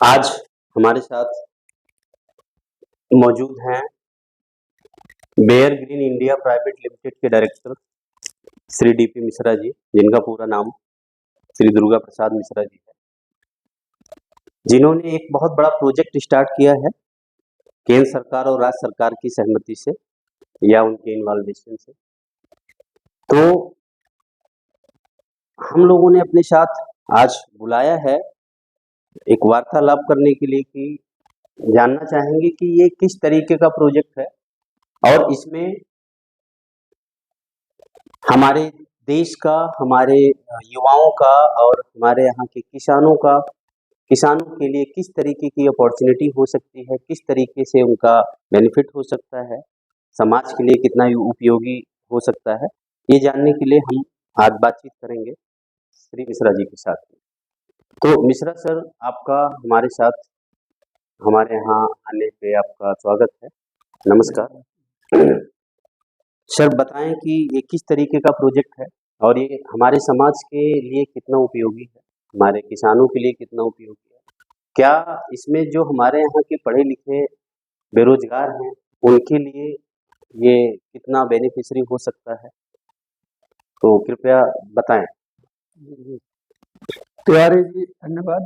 आज हमारे साथ मौजूद हैं Bayer green India private limited के डायरेक्टर श्री डीपी मिश्रा जी, जिनका पूरा नाम श्री दुर्गा प्रसाद मिश्रा जी है, जिन्होंने एक बहुत बड़ा प्रोजेक्ट स्टार्ट किया है केंद्र सरकार और राज्य सरकार की सहमति से या उनके इन्वॉल्वेशन से। तो हम लोगों ने अपने साथ आज बुलाया है एक वार्तालाप करने के लिए कि जानना चाहेंगे कि ये किस तरीके का प्रोजेक्ट है और इसमें हमारे देश का, हमारे युवाओं का और हमारे यहाँ के किसानों के लिए किस तरीके की अपॉर्चुनिटी हो सकती है, किस तरीके से उनका बेनिफिट हो सकता है, समाज के लिए कितना उपयोगी हो सकता है, ये जानने के लिए हम आज बातचीत करेंगे श्री मिश्रा जी के साथ। तो मिश्रा सर, आपका हमारे साथ हमारे यहाँ आने पे आपका स्वागत है। नमस्कार। सर बताएं कि ये किस तरीके का प्रोजेक्ट है और ये हमारे समाज के लिए कितना उपयोगी है, हमारे किसानों के लिए कितना उपयोगी है, क्या इसमें जो हमारे यहाँ के पढ़े लिखे बेरोजगार हैं उनके लिए ये कितना बेनिफिशियरी हो सकता है, तो कृपया बताएं। तिवारी जी धन्यवाद।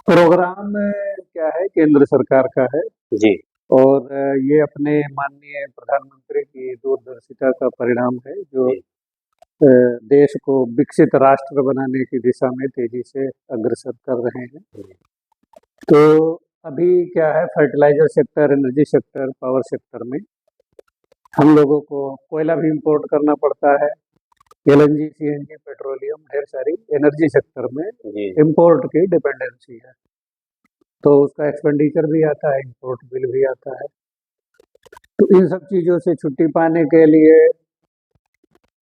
प्रोग्राम क्या है, केंद्र सरकार का है जी। और ये अपने माननीय प्रधानमंत्री की दूरदर्शिता का परिणाम है, जो देश को विकसित राष्ट्र बनाने की दिशा में तेजी से अग्रसर कर रहे हैं। तो अभी क्या है, fertiliser sector, energy sector, power sector में हम लोगों को कोयला भी इंपोर्ट करना पड़ता है, LNG, CNG, पेट्रोलियम, ढेर सारी एनर्जी सेक्टर में इंपोर्ट की डिपेंडेंसी है, तो उसका एक्सपेंडिचर भी आता है, इंपोर्ट बिल भी आता है। तो इन सब चीज़ों से छुट्टी पाने के लिए,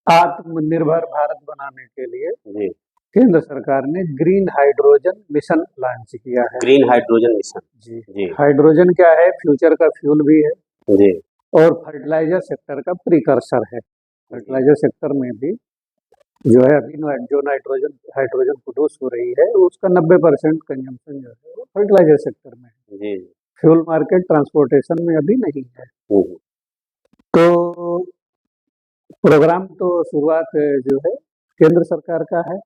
आत्मनिर्भर भारत बनाने के लिए केंद्र सरकार ने ग्रीन हाइड्रोजन मिशन लॉन्च किया है। ग्रीन हाइड्रोजन मिशन जी। हाइड्रोजन क्या है, फ्यूचर का फ्यूल भी है जी, और फर्टिलाइजर सेक्टर का प्रिकर्सर है। फर्टिलाइजर सेक्टर में भी जो है अभी जो हाइड्रोजन प्रोड्यूस हो रही है, उसका 90% कंजम्पशन जो है वो फर्टिलाइजर सेक्टर में है। फ्यूल मार्केट, ट्रांसपोर्टेशन में अभी नहीं है। तो प्रोग्राम तो शुरुआत जो है केंद्र सरकार का है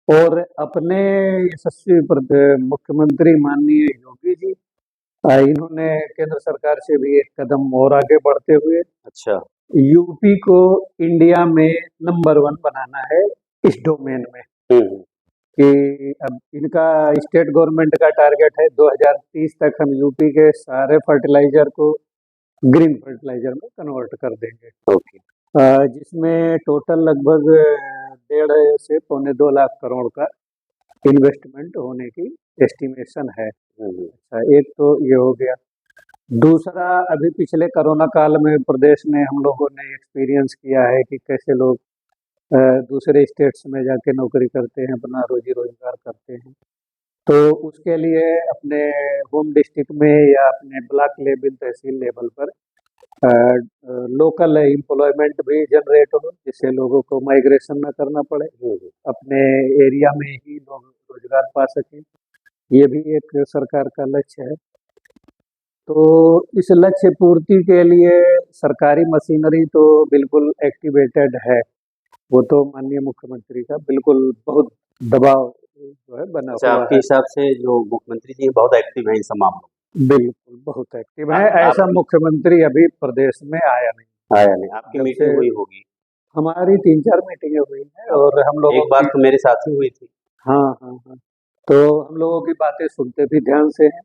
और अपने यशस्वी मुख्यमंत्री माननीय योगी जी, इन्होंने केंद्र सरकार से भी एक कदम और आगे बढ़ते हुए यूपी को इंडिया में नंबर 1 बनाना है इस डोमेन में। कि अब इनका स्टेट गवर्नमेंट का टारगेट है 2030 तक हम यूपी के सारे फर्टिलाइजर को ग्रीन फर्टिलाइजर में कन्वर्ट कर देंगे। जिसमें टोटल लगभग 1.5 से 2.25 लाख करोड़ का इन्वेस्टमेंट होने की एस्टिमेशन है। अच्छा, एक तो ये हो गया। दूसरा, अभी पिछले कोरोना काल में प्रदेश में हम लोगों ने एक्सपीरियंस किया है कि कैसे लोग दूसरे स्टेट्स में जाके नौकरी करते हैं, अपना रोजी रोजगार करते हैं। तो उसके लिए अपने होम डिस्ट्रिक्ट में या अपने ब्लॉक लेवल, तहसील लेवल पर लोकल एम्प्लॉयमेंट भी जनरेट हो, जिससे लोगों को माइग्रेशन न करना पड़े, अपने एरिया में ही लोग रोजगार पा सकें। ये भी एक सरकार का लक्ष्य है। तो इस लक्ष्य पूर्ति के लिए सरकारी मशीनरी तो बिल्कुल एक्टिवेटेड है, वो तो माननीय मुख्यमंत्री का बिल्कुल बहुत दबाव जो है बना हुआ है। आपके हिसाब से जो मुख्यमंत्री जी बहुत एक्टिव है इन सब मामलों? बिल्कुल बहुत एक्टिव है। ऐसा मुख्यमंत्री अभी प्रदेश में आया नहीं। आपकी मीटिंग हुई होगी? हमारी 3-4 मीटिंगें हुई हैं और हम लोग एक बार तो मेरे साथ ही हुई थी। हाँ। तो हम लोगों की बातें सुनते भी ध्यान से हैं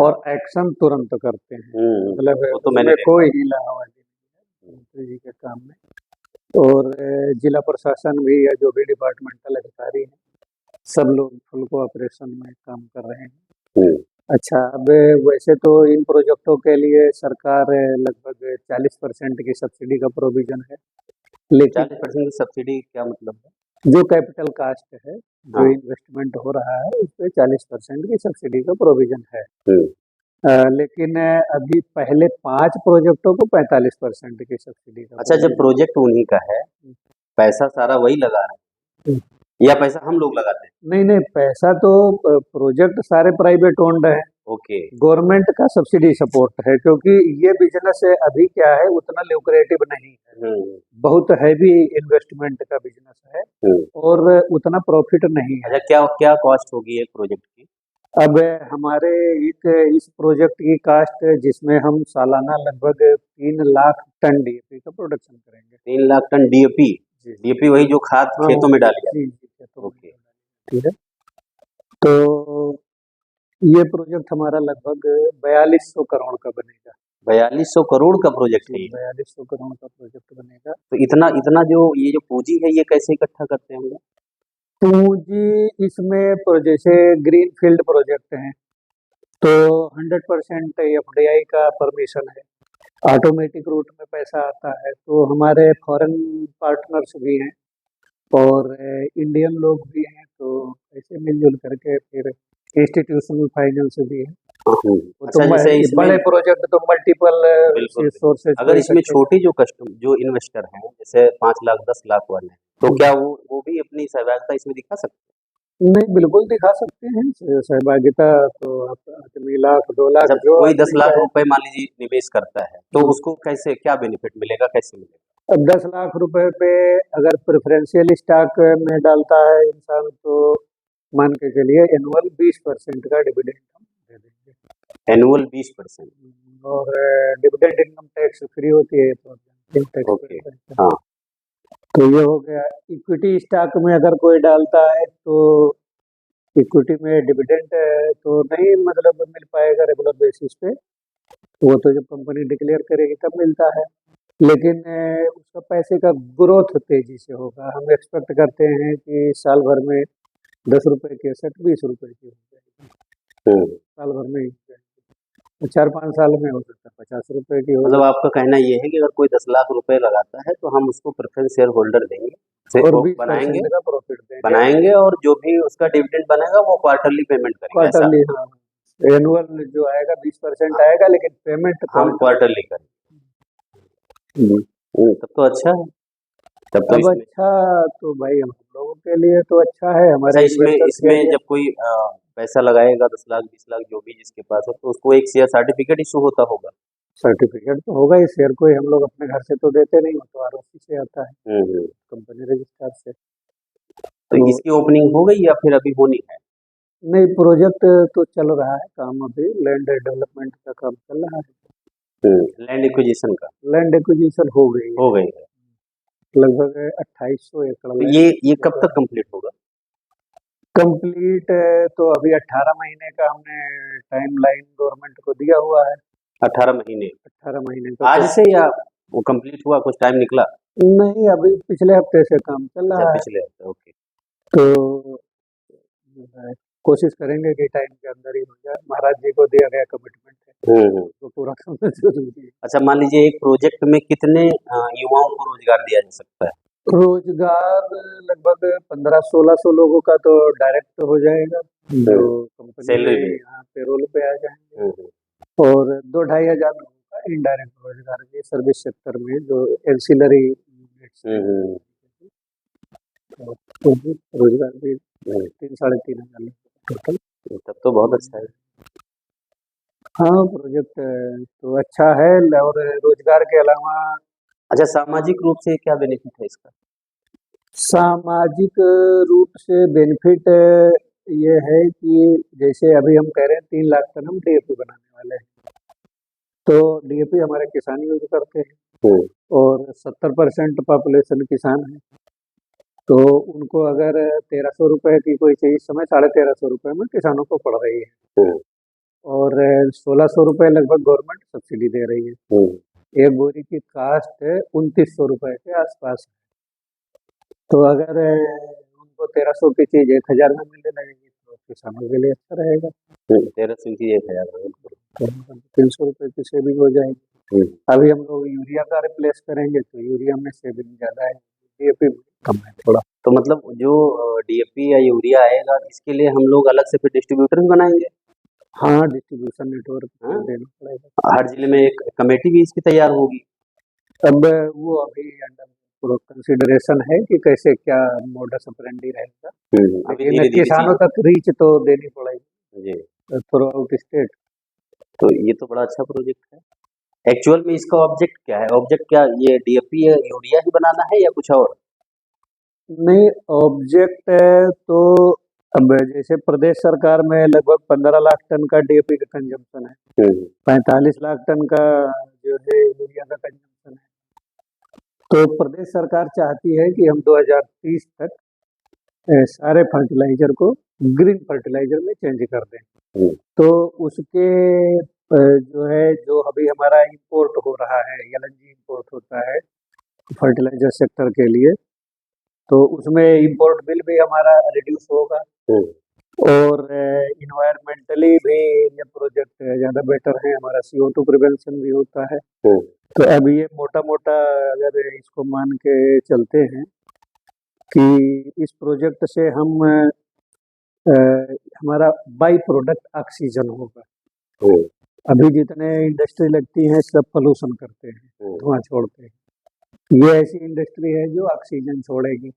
और एक्शन तुरंत करते हैं। मतलब तो मैंने कोई हीला हवाली नहीं है मुख्यमंत्री जी के काम में। और जिला प्रशासन भी या जो भी डिपार्टमेंटल अधिकारी हैं, सब लोग फुल कोऑपरेशन में काम कर रहे हैं। अच्छा, अब वैसे तो इन प्रोजेक्टों के लिए सरकार लगभग 40% की सब्सिडी का प्रोविजन है, लेकिन 40% सब्सिडी क्या मतलब है? जो कैपिटल कास्ट है, जो इन्वेस्टमेंट हो रहा है, उस पर 40% की सब्सिडी का प्रोविजन है। लेकिन अभी पहले 5 प्रोजेक्टों को 45% की सब्सिडी का। अच्छा, जब प्रोजेक्ट उन्हीं का है, पैसा सारा वही लगा रहे हैं, या पैसा हम लोग लगाते हैं? नहीं नहीं, पैसा तो प्रोजेक्ट सारे प्राइवेट ओन्ड है, ओके। गवर्नमेंट का सब्सिडी सपोर्ट है, क्योंकि ये बिजनेस है अभी क्या है उतना ल्यूक्रेटिव नहीं है, बहुत हैवी इन्वेस्टमेंट का बिजनेस है और उतना प्रॉफिट नहीं है। अच्छा, क्या क्या कॉस्ट होगी एक प्रोजेक्ट की? अब हमारे इस प्रोजेक्ट की कास्ट जिसमें हम सालाना लगभग 3 लाख टन डीएपी का प्रोडक्शन करेंगे। 3 लाख टन डीएपी? जी डीएपी वही जो खाद हाँ, खेतों में डाली जाती जी जी खेतों में ओके। ठीक है। तो ये प्रोजेक्ट हमारा लगभग 4200 करोड़ का बनेगा। 4200 करोड़ का प्रोजेक्ट है ये? 4200 करोड़ का प्रोजेक्ट बनेगा। तो इतना इतना जो ये जो पूंजी है ये कैसे इकट्ठा करते हैं हम लोग? पूंजी इसमें जैसे ग्रीन फील्ड प्रोजेक्ट हैं तो 100% एफडीआई का परमिशन है, ऑटोमेटिक रूट में पैसा आता है, तो हमारे फॉरेन पार्टनर्स भी हैं और इंडियन लोग भी हैं, तो ऐसे मिलजुल करके फिर इंस्टीट्यूशनल फाइनेंस भी है। वो अच्छा, तो जैसे इसमें बड़े प्रोजेक्ट तो मल्टीपल बिल्कुल सोर्सेज अगर इसमें छोटे जो इन्वेस्टर हैं जैसे 5 लाख 10 लाख वाले, तो क्या वो भी अपनी सहभागिता इसमें दिखा सकते हैं? नहीं, बिल्कुल दिखा सकते हैं सहभागिता, तो आप आदमी लाख 2 लाख अच्छा, जो कोई 10 आदमी लाख चाहे। रुपए मान लीजिए निवेश करता है तो उसको कैसे क्या बेनिफिट मिलेगा, कैसे मिलेगा? अब 10 लाख रुपए पे अगर प्रेफरेंशियल स्टॉक में डालता है इंसान तो मान के चलिए एनुअल 20% का डिविडेंड हम दे देंगे। एनुअल 20%? और डिविडेंड इनकम टैक्स फ्री होती है तो टैक्स ओके। हाँ। तो ये हो गया। इक्विटी स्टॉक में अगर कोई डालता है तो इक्विटी में डिविडेंड तो नहीं मतलब मिल पाएगा रेगुलर बेसिस पे, वो तो जब कंपनी डिक्लेयर करेगी तब मिलता है, लेकिन उसका पैसे का ग्रोथ तेजी से होगा। हम एक्सपेक्ट करते हैं कि साल भर में 10 रुपए की एसेट 20 रुपए की हो जाएगी, साल भर में ही 4-5 साल में हो सकता है 50 रुपए की हो। मतलब आपका कहना ये है कि अगर कोई 10 लाख रुपए लगाता है तो हम उसको प्रेफरेंस शेयर होल्डर देंगे, और वो 20% का प्रॉफिट देंगे बनाएंगे और जो भी उसका डिविडेंड बनेगा वो क्वार्टरली पेमेंट करेंगे, ऐसा? क्वार्टरली। हाँ, एनुअल जो आएगा 20% आएगा, लेकिन पेमेंट हम क्वार्टरली करेंगे। तब तो अच्छा है। तब तो अब इसमें अच्छा तो भाई हम लोगों के लिए तो अच्छा है, अच्छा, हमारे इसमें इन्वेस्टर्स के इसमें लिए। जब कोई पैसा लगाएगा 10 लाख 20 लाख जो भी जिसके पास है तो उसको एक शेयर सर्टिफिकेट इशू होता होगा? सर्टिफिकेट तो होगा ही, शेयर कोई हम लोग अपने घर से तो देते नहीं, वो तो आरओसी से आता है, कंपनी रजिस्ट्रार से। तो इसकी ओपनिंग हो गई या फिर अभी होनी है? नहीं, प्रोजेक्ट तो चल रहा है काम, अभी लैंड डेवलपमेंट का काम चल रहा है। लैंड एक्विजिशन का लैंड एक्विजिशन हो गई है लगभग 2800 एकड़ तो ये कब तक कंप्लीट होगा? कंप्लीट तो अभी 18 महीने का हमने टाइम लाइन गवर्नमेंट को दिया हुआ है। 18 महीने? 18 महीने का आज से या वो कंप्लीट हुआ, कुछ टाइम निकला? नहीं, अभी पिछले हफ्ते से काम चल रहा है। पिछले हफ्ते, ओके। तो कोशिश करेंगे कि टाइम के अंदर ही हो जाए, महाराज जी को दिया गया कमिटमेंट है तो पूरा करना जरूरी है। अच्छा, मान लीजिए एक प्रोजेक्ट में कितने युवाओं को रोजगार दिया जा सकता है? रोजगार लगभग 1500-1600 लोगों का तो डायरेक्ट हो जाएगा, जो कंपनी सैलरी में में? यहाँ पेरोल पे आ जाएंगे, और 2-2.5 हजार लोगों का इनडायरेक्ट रोजगार भी सर्विस सेक्टर में जो एंसिलरी रोजगार भी 3-3.5 हजार टोटल। तब तो बहुत अच्छा है। हाँ, प्रोजेक्ट तो अच्छा है और रोजगार के अलावा अच्छा, सामाजिक रूप से क्या बेनिफिट है इसका? सामाजिक रूप से बेनिफिट ये है कि जैसे अभी हम कह रहे हैं 3 लाख टन हम डीएपी बनाने वाले हैं, तो डीएपी हमारे किसान यूज करते हैं और 70% पॉपुलेशन किसान है, तो उनको अगर 1300 रुपए की कोई चीज इस समय 1350 रुपए में किसानों को पड़ रही है और 1600 रुपए लगभग गवर्नमेंट सब्सिडी दे रही है। एक बोरी की कास्ट 2900 रुपए के आसपास है, तो अगर उनको 1300 की चीज 1000 में मिलने लगेगी तो किसानों के लिए अच्छा रहेगा। 1300 की 1000 में 300 रुपए की सेविंग हो जाएगी। अभी हम लोग यूरिया का रिप्लेस करेंगे तो यूरिया में सेविंग ज्यादा है, डीएपी कम है थोड़ा। तो मतलब जो डीएपी या यूरिया आएगा इसके लिए हम लोग अलग से फिर डिस्ट्रीब्यूटर भी बनाएंगे? हाँ, डिस्ट्रीब्यूशन नेटवर्क देना पड़ेगा। हर जिले में एक कमेटी भी इसकी तैयार होगी? अब वो अभी अंडर कंसिडरेशन है कि कैसे क्या मोडस ऑपरेंडी रहेगा, अभी लेकिन धीरे-धीरे किसानों चीज़ें तक रीच तो देनी पड़ेगी जी, थ्रू आउट स्टेट। तो ये तो बड़ा अच्छा प्रोजेक्ट है। एक्चुअल में इसका ऑब्जेक्ट क्या है? ऑब्जेक्ट क्या ये डीएपी या यूरिया ही बनाना है या कुछ और? नहीं, ऑब्जेक्ट तो अब जैसे प्रदेश सरकार में लगभग 15 लाख टन का डीएपी का कंजम्पशन है, हुँ, 45 लाख टन का जो है यूरिया का कंजम्पशन है। तो प्रदेश सरकार चाहती है कि हम 2030 तक सारे फर्टिलाइजर को ग्रीन फर्टिलाइजर में चेंज कर दें। हुँ, तो उसके जो है जो अभी हमारा इंपोर्ट हो रहा है, एलएनजी इंपोर्ट होता है फर्टिलाइजर सेक्टर के लिए, तो उसमें इंपोर्ट बिल भी हमारा रिड्यूस होगा हुँ, और इन्वायरमेंटली भी ये प्रोजेक्ट ज़्यादा बेटर है, हमारा CO2 प्रिवेंशन भी होता है। हुँ, तो अब ये मोटा-मोटा अगर इसको मान के चलते हैं कि इस प्रोजेक्ट से हम हमारा बाई प्रोडक्ट ऑक्सीजन होगा। हुँ, अभी जितने इंडस्ट्री लगती हैं सब पॉल्यूशन करते हैं, हुँ। धुआं छोड़ते हैं। ये ऐसी इंडस्ट्री है जो ऑक्सीजन छोड़ेगी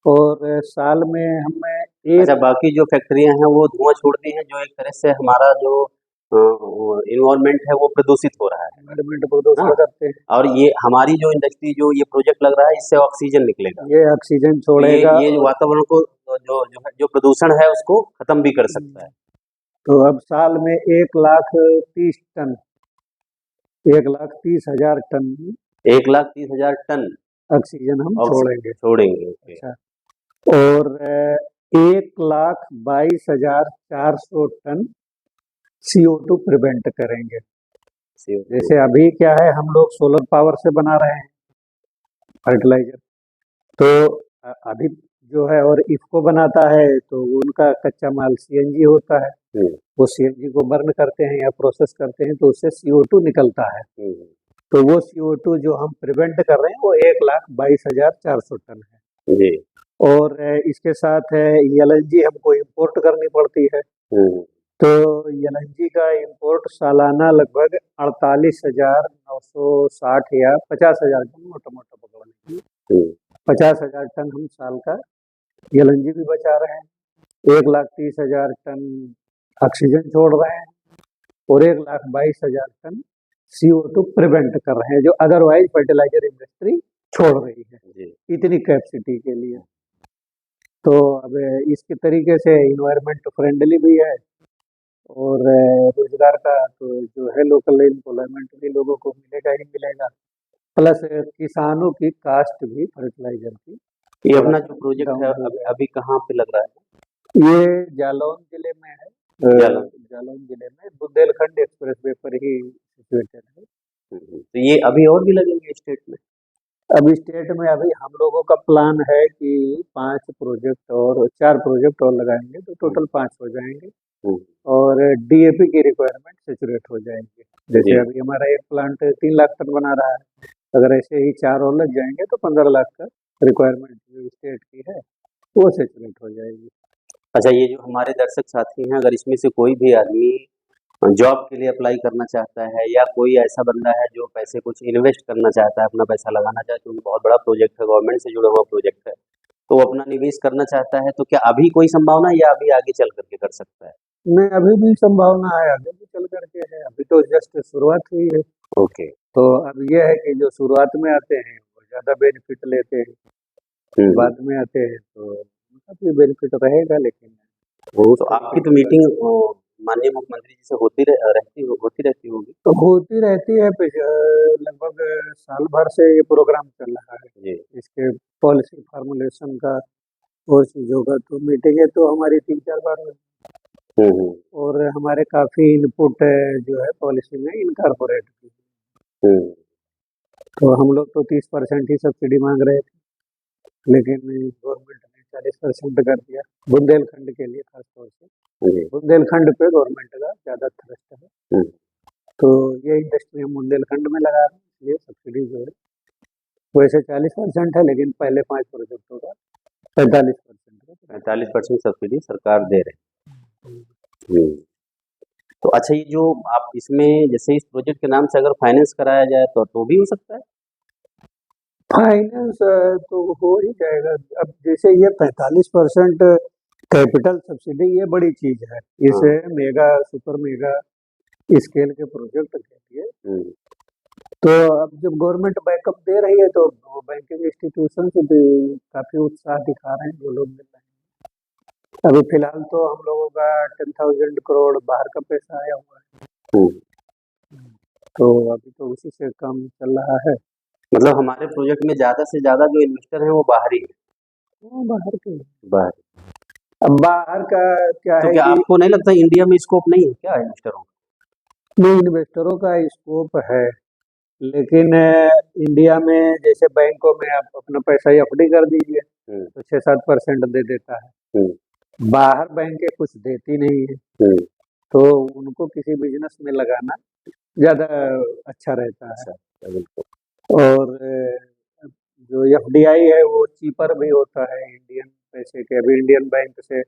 और साल में हम अच्छा, एक बाकी जो फैक्ट्रियाँ हैं वो धुआं छोड़ती हैं जो एक तरह से हमारा जो एनवायरनमेंट है वो प्रदूषित हो रहा है। एनवायरमेंट प्रदूषण हाँ, करते हैं, और ये हमारी जो इंडस्ट्री जो ये प्रोजेक्ट लग रहा है इससे ऑक्सीजन निकलेगा। ये ऑक्सीजन तो ये छोड़ेगा ये जो और वातावरण को जो प्रदूषण है उसको खत्म भी कर सकता है। तो अब साल में 1,30,000 टन 1,30,000 टन 1,30,000 टन ऑक्सीजन हम ऑक्सीजन छोड़ेंगे। छोड़ेंगे। ओके। अच्छा, और 1,22,400 टन CO2 प्रिवेंट करेंगे। CO2 जैसे अभी क्या है हम लोग सोलर पावर से बना रहे हैं फर्टिलाइजर, तो अभी जो है और इफ़को बनाता है तो उनका कच्चा माल सीएनजी होता है, हुँ, वो सीएनजी को बर्न करते हैं या प्रोसेस करते हैं तो उससे CO2 निकलता है। हुँ, तो वो CO2 जो हम प्रिवेंट कर रहे हैं वो 1,22,400 टन है जी। और इसके साथ एलएनजी हमको इंपोर्ट करनी पड़ती है। हुँ, तो एलएनजी का इंपोर्ट सालाना लगभग 48,960 या 50,000 टन मोटा-मोटा पकड़ लीजिए। हुँ, 50,000 टन हम साल का एलएनजी भी बचा रहे हैं, 1,30,000 टन ऑक्सीजन छोड़ रहे हैं और 1,22,000 टन CO2 प्रिवेंट कर रहे हैं, जो अदरवाइज फर्टिलाइजर इंडस्ट्री छोड़ रही है, जी। इतनी कैपेसिटी के लिए। तो अब इसके तरीके से इन्वायरमेंट फ्रेंडली भी है और रोजगार का तो जो है लोकल एम्प्लॉयमेंट भी लोगों को मिलेगा ही मिलेगा, प्लस किसानों की कास्ट भी फर्टिलाइजर की ये थोड़ा अपना सा जो प्रोजेक्ट है डाउन हो अभी जाएगा। अभी कहाँ पे लग रहा है? ये जालौन जिले में है, जालौन। जालौन जिले में बुंदेलखंड एक्सप्रेसवे पर ही सिचुएटेड है। तो ये अभी और भी लगेंगे स्टेट में? अभी स्टेट में अभी हम लोगों का प्लान है कि 5 प्रोजेक्ट और 4 प्रोजेक्ट और लगाएंगे तो टोटल 5 हो जाएंगे हुँ, और डीएपी की रिक्वायरमेंट सेचुरेट हो जाएंगी। जैसे जी। अभी हमारा एक प्लांट 3 लाख टन बना रहा है, अगर ऐसे ही 4 और लग जाएंगे तो 15 लाख का रिक्वायरमेंट जो स्टेट की है वो सेचुरेट हो जाएगी। अच्छा, ये जो हमारे दर्शक साथी हैं अगर इसमें से कोई भी आदमी जॉब के लिए अप्लाई करना चाहता है या कोई ऐसा बंदा है जो पैसे कुछ इन्वेस्ट करना चाहता है, अपना पैसा लगाना चाहता है, क्योंकि बहुत बड़ा प्रोजेक्ट है, गवर्नमेंट से जुड़ा हुआ प्रोजेक्ट है, तो वो अपना निवेश करना चाहता है, तो क्या अभी कोई संभावना है या अभी आगे चल कर के कर सकता है? नहीं, अभी भी संभावना है, आगे भी चल करके है, अभी तो जस्ट शुरुआत हुई है। ओके। तो अब ये है कि जो शुरुआत में आते हैं वो ज़्यादा बेनिफिट लेते हैं, हुँ, बाद में आते हैं तो उनका भी बेनिफिट रहेगा, लेकिन तो उस तरीके आपकी तो की मीटिंग कंडीशन माननीय मुख्यमंत्री जी से होती रहती होगी? तो होती रहती है। लगभग साल भर से ये प्रोग्राम चल रहा है, जी। इसके पॉलिसी फार्मुलेशन का और चीज़ों का, तो मीटिंगें तो हमारी 3-4 बार हुई हुँ, हुँ, और हमारे काफ़ी इनपुट जो है पॉलिसी में इनकॉर्पोरेट की। हुँ, तो हम लोग तो 30% ही सब्सिडी मांग रहे थे, लेकिन गवर्नमेंट ने 40% कर दिया, बुंदेलखंड के लिए खास तौर से। जी। बुंदेलखंड पे गवर्नमेंट का ज़्यादा थ्रस्ट है, हुँ, तो ये इंडस्ट्री हम बुंदेलखंड में लगा रहे हैं, इसलिए सब्सिडी जो है वैसे 40% है, लेकिन पहले 5 प्रोजेक्टों का 45% का। 45% सब्सिडी सरकार दे रही है। हुँ, तो अच्छा ये जो आप इसमें जैसे इस प्रोजेक्ट के नाम से अगर फाइनेंस कराया जाए तो भी हो सकता है? फाइनेंस तो हो ही जाएगा। अब जैसे ये 45% कैपिटल सब्सिडी, ये बड़ी चीज है। इसे मेगा सुपर मेगा स्केल के प्रोजेक्ट के लिए तो अब जब गवर्नमेंट बैकअप दे रही है तो बैंकिंग इंस्टीट्यूशन भी काफी उत्साह दिखा रहे हैं, जो लोग मिल रहे हैं। अभी फिलहाल तो हम लोगों का 10,000 करोड़ बाहर का पैसा आया हुआ है। तो अभी तो उसी से काम चल रहा है। मतलब हमारे प्रोजेक्ट में ज्यादा से ज्यादा जो इन्वेस्टर हैं वो बाहरी है। वो बाहर के। बाहर। अब बाहर का क्या तो है क्या कि आपको नहीं लगता इंडिया में स्कोप नहीं है क्या इन्वेस्टरों का? नहीं, इन्वेस्टरों का स्कोप है, लेकिन इंडिया में जैसे बैंकों में आप अपना पैसा एफडी कर दीजिए तो 6-7% दे देता है। बाहर बैंकें कुछ देती नहीं है, तो उनको किसी बिजनेस में लगाना ज्यादा अच्छा रहता है। और जो एफडीआई है वो चीपर भी होता है इंडियन पैसे के। अभी इंडियन बैंक से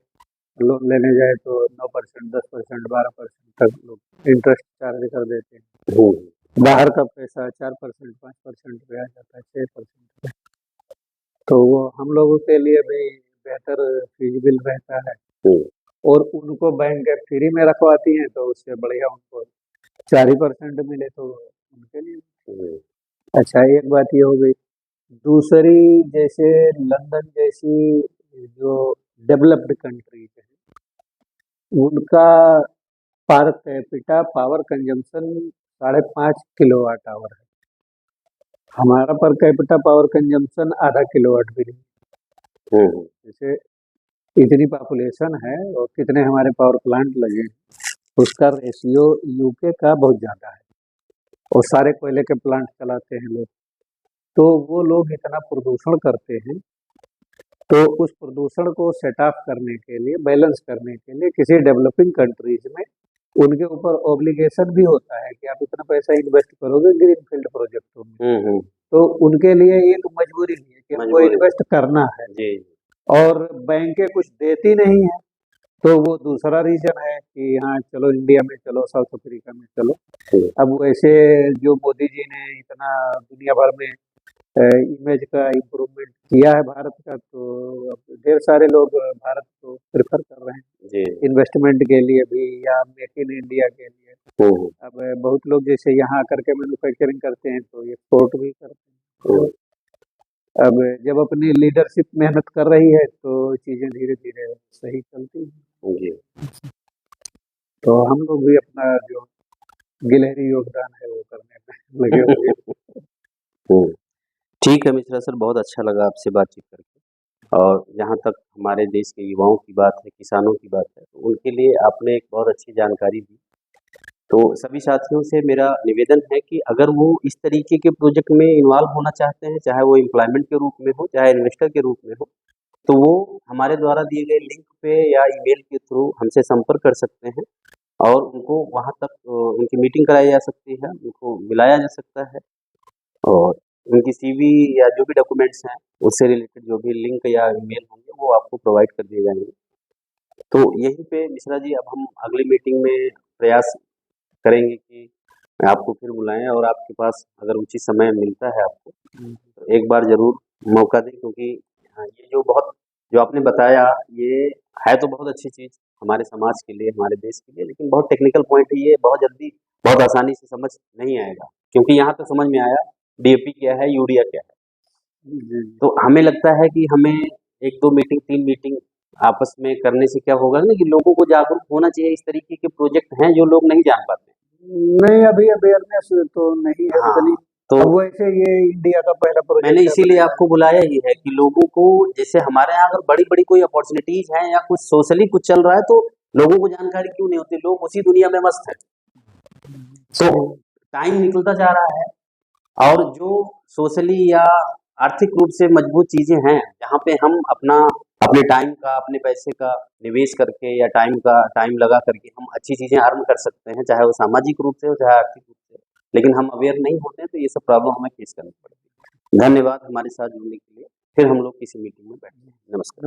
लोन लेने जाए तो 9%, 10%, 12% तक लोग इंटरेस्ट चार्ज कर देते हैं। बाहर का पैसा 4%, 5% पे आ जाता है, 6% पे। तो वो हम लोगों के लिए भी बेहतर फीजिबल रहता है। और उनको बैंक फ्री में रखवाती हैं तो उससे बढ़िया उनको 4% मिले तो उनके लिए अच्छा। एक बात ये हो गई। दूसरी, जैसे लंदन जैसी जो डेवलप्ड कंट्रीज है, उनका per capita power consumption 5.5 kilowatt hour है। हमारा पर कैपिटा पावर कंजम्पशन आधा किलोवाट भी नहीं। जैसे इतनी पॉपुलेशन है और कितने हमारे पावर प्लांट लगे हैं, उसका रेशियो यूके का बहुत ज़्यादा है। और सारे कोयले के प्लांट चलाते हैं लोग, तो वो लोग इतना प्रदूषण करते हैं। तो उस प्रदूषण को सेट ऑफ करने के लिए, बैलेंस करने के लिए किसी डेवलपिंग कंट्रीज में उनके ऊपर ऑब्लिगेशन भी होता है कि आप इतना पैसा इन्वेस्ट करोगे ग्रीन फील्ड प्रोजेक्टों में। तो उनके लिए एक मजबूरी भी है कि हमको इन्वेस्ट करना है। और बैंकें कुछ देती नहीं है, तो वो दूसरा रीजन है कि हाँ चलो इंडिया में चलो, साउथ अफ्रीका में चलो। अब वैसे जो मोदी जी ने इतना दुनिया भर में इमेज का इम्प्रूवमेंट किया है भारत का, तो अब ढेर सारे लोग भारत को प्रेफर कर रहे हैं इन्वेस्टमेंट के लिए भी, या मेक इन इंडिया के लिए। अब बहुत लोग जैसे यहाँ आकर के मैन्युफैक्चरिंग करते हैं तो एक्सपोर्ट भी करते हैं। अब जब अपनी लीडरशिप मेहनत कर रही है तो चीजें धीरे धीरे सही चलती हैं। तो हम लोग भी अपना जो गिलहरी योगदान है वो करने में लगे हुए। ठीक है मिश्रा सर, बहुत अच्छा लगा आपसे बातचीत करके। और जहाँ तक हमारे देश के युवाओं की बात है, किसानों की बात है, तो उनके लिए आपने एक बहुत अच्छी जानकारी दी। तो सभी साथियों से मेरा निवेदन है कि अगर वो इस तरीके के प्रोजेक्ट में इन्वॉल्व होना चाहते हैं, चाहे वो एम्प्लॉयमेंट के रूप में हो, चाहे इन्वेस्टर के रूप में हो, तो वो हमारे द्वारा दिए गए लिंक पे या ईमेल के थ्रू हमसे संपर्क कर सकते हैं और उनको वहाँ तक उनकी मीटिंग कराई जा सकती है, उनको बुलाया जा सकता है और उनकी सीवी या जो भी डॉक्यूमेंट्स हैं उससे रिलेटेड जो भी लिंक या ईमेल होंगे वो आपको प्रोवाइड कर दिए जाएंगे। तो यहीं पे मिश्रा जी अब हम अगली मीटिंग में प्रयास करेंगे कि आपको फिर बुलाएं और आपके पास अगर उचित समय मिलता है आपको तो एक बार ज़रूर मौका दें, क्योंकि ये जो आपने बताया ये है तो बहुत अच्छी चीज़ हमारे समाज के लिए, हमारे देश के लिए, लेकिन बहुत टेक्निकल पॉइंट है, ये बहुत जल्दी बहुत आसानी से समझ नहीं आएगा, क्योंकि यहाँ तो समझ में आया डीएपी क्या है, यूरिया क्या है। तो हमें लगता है कि हमें 1-2 मीटिंग 3 मीटिंग आपस में करने से क्या होगा ना कि लोगों को जागरूक होना चाहिए। इस तरीके के प्रोजेक्ट हैं जो लोग नहीं जान पाते। नहीं, अभी अवेयरनेस तो नहीं है उतनी। तो वैसे ये इंडिया का पहला प्रोजेक्ट मैंने इसीलिए आपको बुलाया ही है कि लोगों को, जैसे हमारे यहाँ अगर बड़ी बड़ी कोई अपॉर्चुनिटीज हैं या कुछ सोशली कुछ चल रहा है तो लोगों को जानकारी क्यों नहीं होती, लोग उसी दुनिया में मस्त है। तो टाइम निकलता जा रहा है और जो सोशली या आर्थिक रूप से मजबूत चीजें हैं जहाँ पे हम अपने टाइम का, अपने पैसे का निवेश करके या टाइम लगा करके हम अच्छी चीजें अर्न कर सकते हैं, चाहे वो सामाजिक रूप से हो चाहे आर्थिक रूप से, लेकिन हम अवेयर नहीं होते हैं तो ये सब प्रॉब्लम हमें फेस करनी पड़ती है। धन्यवाद हमारे साथ जुड़ने के लिए। फिर हम लोग किसी मीटिंग में बैठते हैं। नमस्कार।